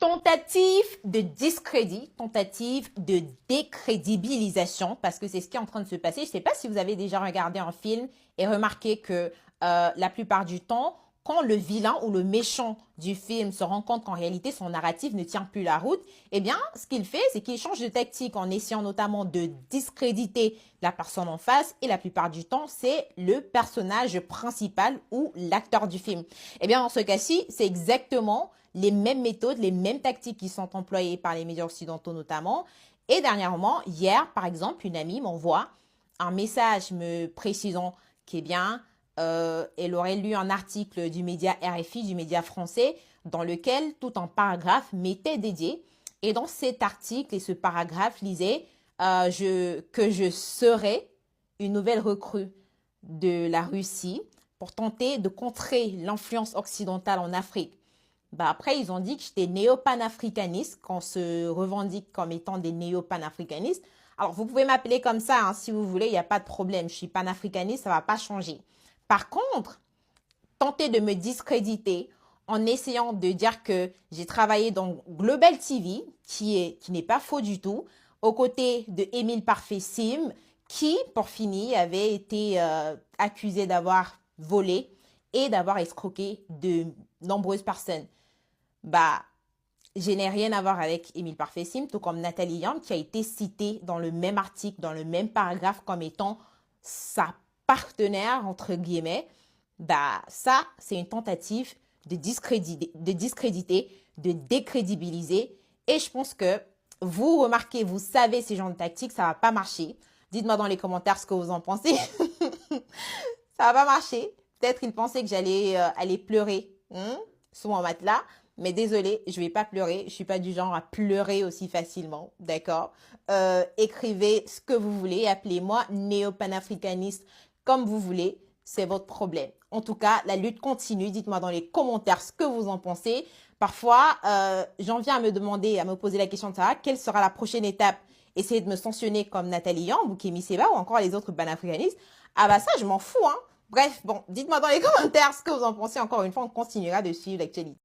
Tentative de discrédit, tentative de décrédibilisation, parce que c'est ce qui est en train de se passer. Je ne sais pas si vous avez déjà regardé un film et remarqué que la plupart du temps, quand le vilain ou le méchant du film se rend compte qu'en réalité son narratif ne tient plus la route, eh bien, ce qu'il fait, c'est qu'il change de tactique en essayant notamment de discréditer la personne en face. Et la plupart du temps, c'est le personnage principal ou l'acteur du film. Eh bien, dans ce cas-ci, c'est exactement les mêmes méthodes, les mêmes tactiques qui sont employées par les médias occidentaux notamment. Et dernièrement, hier, par exemple, une amie m'envoie un message me précisant qu'elle aurait lu un article du média RFI, du média français, dans lequel tout un paragraphe m'était dédié. Et dans cet article et ce paragraphe lisait que je serais une nouvelle recrue de la Russie pour tenter de contrer l'influence occidentale en Afrique. Après, ils ont dit que j'étais néo-panafricaniste, qu'on se revendique comme étant des néo-panafricanistes. Alors, vous pouvez m'appeler comme ça, hein, si vous voulez, il n'y a pas de problème. Je suis panafricaniste, ça ne va pas changer. Par contre, tenter de me discréditer en essayant de dire que j'ai travaillé dans Global TV, qui n'est pas faux du tout, aux côtés de Émile Parfait-Sim, qui, pour finir, avait été accusé d'avoir volé et d'avoir escroqué de nombreuses personnes. Je n'ai rien à voir avec Émile Parfait-Sim, tout comme Nathalie Yamb, qui a été citée dans le même article, dans le même paragraphe, comme étant sa partenaire, entre guillemets. Ça, c'est une tentative de discréditer, de décrédibiliser. Et je pense que vous remarquez, vous savez ces genres de tactiques, ça ne va pas marcher. Dites-moi dans les commentaires ce que vous en pensez. Ça va pas marcher. Peut-être ils pensaient que j'allais aller pleurer sous mon matelas. Mais désolé, je vais pas pleurer. Je suis pas du genre à pleurer aussi facilement, d'accord? Écrivez ce que vous voulez. Appelez-moi néo-panafricaniste comme vous voulez. C'est votre problème. En tout cas, la lutte continue. Dites-moi dans les commentaires ce que vous en pensez. Parfois, j'en viens à me demander, à me poser la question de savoir quelle sera la prochaine étape. Essayez de me sanctionner comme Nathalie Yamb ou Kémy Séba ou encore les autres panafricanistes. Ça, je m'en fous, hein. Bref, bon, dites-moi dans les commentaires ce que vous en pensez. Encore une fois, on continuera de suivre l'actualité.